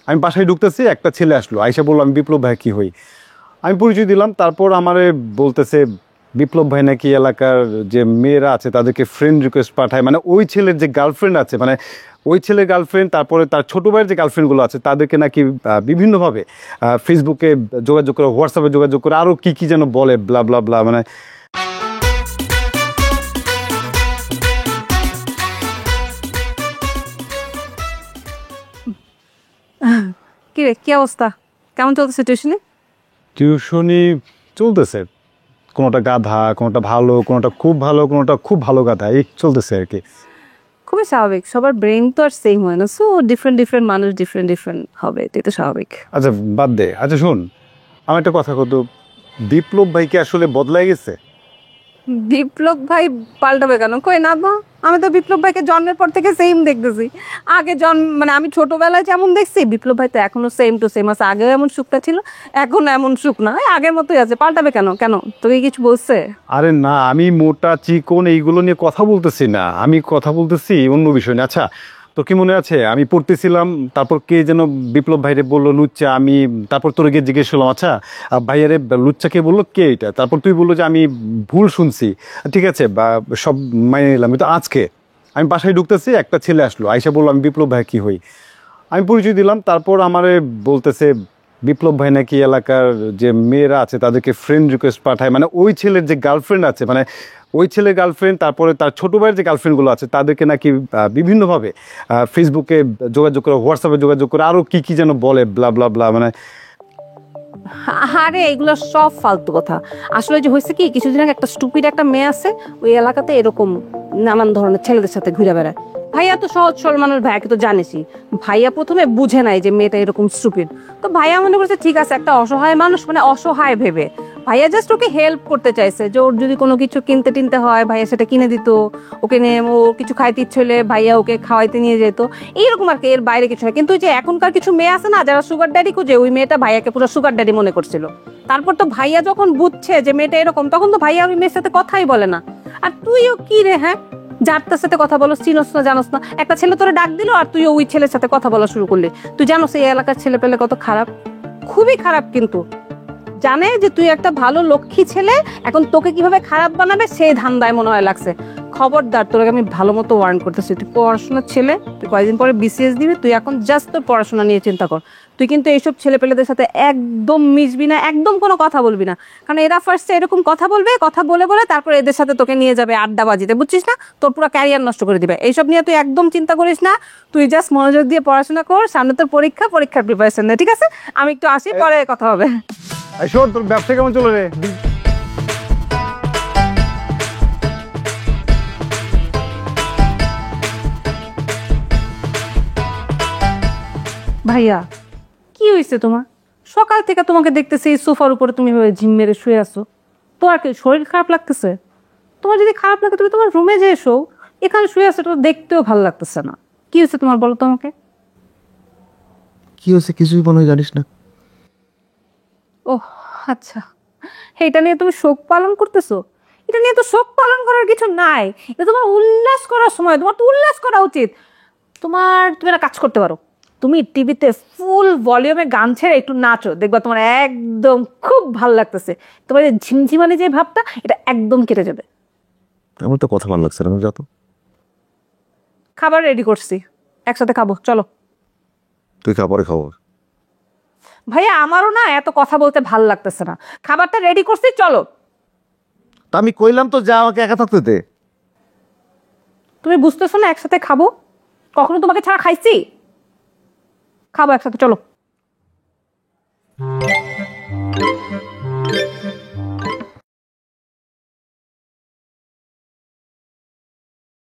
আমি বাসায় ঢুকতেছি, একটা ছেলে আসলো, আইসা বললো আমি বিপ্লব ভাই কি হই। আমি পরিচয় দিলাম, তারপর আমারে বলতেছে বিপ্লব ভাই নাকি এলাকার যে মেয়েরা আছে তাদেরকে ফ্রেন্ড রিকোয়েস্ট পাঠায়, মানে ওই ছেলের যে গার্লফ্রেন্ড আছে, মানে ওই ছেলের গার্লফ্রেন্ড, তারপরে তার ছোটো ভাইয়ের যে গার্লফ্রেন্ডগুলো আছে তাদেরকে নাকি বিভিন্নভাবে ফেসবুকে যোগাযোগ করে, হোয়াটসঅ্যাপে যোগাযোগ করে, আরও কী কী যেন বলে, ব্লা ব্লা ব্লা। মানে কি রে, কি অবস্থা? কেমন চলতেছে টিউশনি? টিউশনি চলতেছে, কোনোটা গাধা, কোনোটা ভালো, কোনোটা খুব ভালো, কোনোটা খুব ভালো গাধা, এই চলতেছে আর কি। খুবই স্বাভাবিক, সবার ব্রেন তো আর সেম হয় না, সো ডিফারেন্ট ডিফারেন্ট মানুষ ডিফারেন্ট ডিফারেন্ট হবে, এটাই তো স্বাভাবিক। আচ্ছা বাদ দে, আচ্ছা শোন, আমার একটা কথা কত, বিপ্লব ভাই কি আসলে বদলাই গেছে? বিপ্লব ভাই পাল্টাবে কেন? কই না তো, আমি তো বিপ্লব ভাইকে জন্মের পর থেকে সেম দেখতেছি। আগে মানে আমি ছোটবেলায় যেমন দেখছি, বিপ্লব ভাই তো এখনো সেম টু সেম আছে। আগেও এমন শুকনা ছিল, এখনো এমন শুকনা, আগের মতোই আছে। পাল্টাবে কেন? কেন তোকে কিছু বলছে? আরে না, আমি মোটা চিকন এইগুলো নিয়ে কথা বলতেছি না, আমি কথা বলতেছি অন্য বিষয় নিয়ে। আচ্ছা তোর কি মনে আছে আমি পড়তেছিলাম, তারপর কে যেন বিপ্লব ভাইরে বললো লুচ্চা, আমি তারপর তোর গিয়ে জিজ্ঞেস করলাম আচ্ছা ভাইয়ারে লুচ্চা কে বললো, কে এটা? তারপর তুই বললো যে আমি ভুল শুনছি। ঠিক আছে, বা সব মাইনে নিলাম, কিন্তু আজকে আমি বাসায় ঢুকতেছি, একটা ছেলে আসলো, আইসা বললো আমি বিপ্লব ভাই কি হই। আমি পরিচয় দিলাম, তারপর আমারে বলতেছে বিপ্লব ভাই নাকি এলাকার যে মেয়েরা আছে তাদেরকে ফ্রেন্ড রিকোয়েস্ট পাঠায়, মানে ওই ছেলের যে গার্লফ্রেন্ড আছে, মানে ওই ছেলের গার্লফ্রেন্ড, তারপরে তার ছোটো ভাইয়ের যে গার্লফ্রেন্ডগুলো আছে তাদেরকে নাকি বিভিন্নভাবে ফেসবুকে যোগাযোগ করে, হোয়াটসঅ্যাপে যোগাযোগ করে, আরও কী কী যেন বলে, ব্লা ব্লা ব্লা। মানে আরে এগুলো সব ফালতু কথা। আসলে যে হয়েছে কি, কিছুদিন আগে একটা স্টুপিড একটা মেয়ে আছে ওই এলাকাতে, এরকম নানান ধরনের ছেলেদের সাথে ঘুরে বেড়ায়। ভাইয়া তো সহজ সরল মানুষ, ভাইয়াকে তো জানিসই। ভাইয়া প্রথমে বুঝে নাই যে মেয়েটা এরকম স্টুপিড, তো ভাইয়া মনে করছে ঠিক আছে, একটা অসহায় মানুষ, মানে অসহায় ভেবে ভাইয়া জাস্ট ওকে হেল্প করতে চাইছে, যে ওর যদি কোনো কিছু কিনতে টিনতে হয় ভাইয়া সেটা কিনে দিত, ওকে নিয়ে ও কিছু খাইতে ইচ্ছে হলে ভাইয়া ওকে খাওয়াইতে নিয়ে যেত, এইরকম আর কি, এর বাইরে কিছু না। কিন্তু যে এখনকার কিছু মেয়ে আছে না যারা সুগার ড্যাডি খুঁজে, ওই মেয়েটা ভাইয়াকে পুরো সুগার ড্যাডি মনে করছিল। তারপর তো ভাইয়া যখন বুঝছে যে মেয়েটা এরকম, তখন তো ভাইয়া ওই মেয়ের সাথে কথাই বলে না। আর তুইও কি রে, হ্যাঁ, যার তার সাথে কথা বলো, চিনোস না জানোস না, একটা ছেলে তোরে ডাক দিল আর তুই ওই ছেলের সাথে কথা বলা শুরু করলি। তুই জানোস এই এলাকার ছেলে পেলে কত খারাপ, খুবই খারাপ। কিন্তু জানে যে তুই একটা ভালো লক্ষ্মী ছেলে, এখন তোকে কিভাবে খারাপ বানাবে সেই ধান্দায় মনে হয় লাগছে। খবরদার, তোকে আমি ভালো মতো ওয়ার্ন করতেছি, তুই পড়াশোনার ছেলে, তুই কয়েকদিন পরে বিসিএস দিবি, তুই এখন জাস্ট তোর পড়াশোনা নিয়ে চিন্তা কর। তুই কিন্তু এইসব ছেলে পেলেদের সাথে একদম মিশবি না, একদম কোনো কথা বলবি না, কারণ এরা ফার্স্টে এরকম কথা বলবে, কথা বলে বলে তারপর এদের সাথে তোকে নিয়ে যাবে আড্ডাবাজিতে, বুঝছিস না? তোর পুরো ক্যারিয়ার নষ্ট করে দিবে। এইসব নিয়ে তুই একদম চিন্তা করিস না, তুই জাস্ট মনোযোগ দিয়ে পড়াশোনা কর, সামনে তোর পরীক্ষার প্রিপারেশন নে, ঠিক আছে? আমি একটু আসি, পরে কথা হবে। শোন, তোর ব্যবসা কেমন চলে রে? ভাইয়া কি হয়েছে তোমার? সকাল থেকে তোমাকে দেখতেছি এই সোফার উপরে তুমি ঝিম মেরে শুয়ে আছো। তোমার কি শরীর খারাপ লাগতেছে? তোমার যদি খারাপ লাগে তুমি তোমার রুমে যে এসো, এখানে শুয়ে আছো, তোমার দেখতেও ভালো লাগতেছে না। কি হয়েছে তোমার, বলো তোমাকে। কি হয়েছে কিছুই মনে হয় জানিস না? ও আচ্ছা, এটা নিয়ে তুমি শোক পালন করতেছো? এটা নিয়ে তো শোক পালন করার কিছু নাই, এটা তোমার উল্লাস করার সময়, তোমার তো উল্লাস করা উচিত। তুমি একটা কাজ করতে পারো, তুমি টিভিতে ফুল ভলিউমে গান ছেড়ে একটু নাচো, দেখবা তোমার একদম খুব ভালো লাগতেছে। তোমার এই ঝিমঝিমানি যে ভাবটা, এটা একদম কেটে যাবে। আমার তো কথা ভালো লাগছে না, যত। খাবার রেডি করছি, একসাথে খাবো, চলো। তুই খা, পরে খাবো। ভাইয়া আমারও না এত কথা বলতে ভাল লাগতেছে না, খাবারটা রেডি করছি, চলো। তা আমি কইলাম তো, যা, আমাকে একা থাকতে দে। তুমি বুঝতেছো না একসাথে খাবো? কখনো তোমাকে ছাড়া খাইছি? খাবো একসাথে, চলো।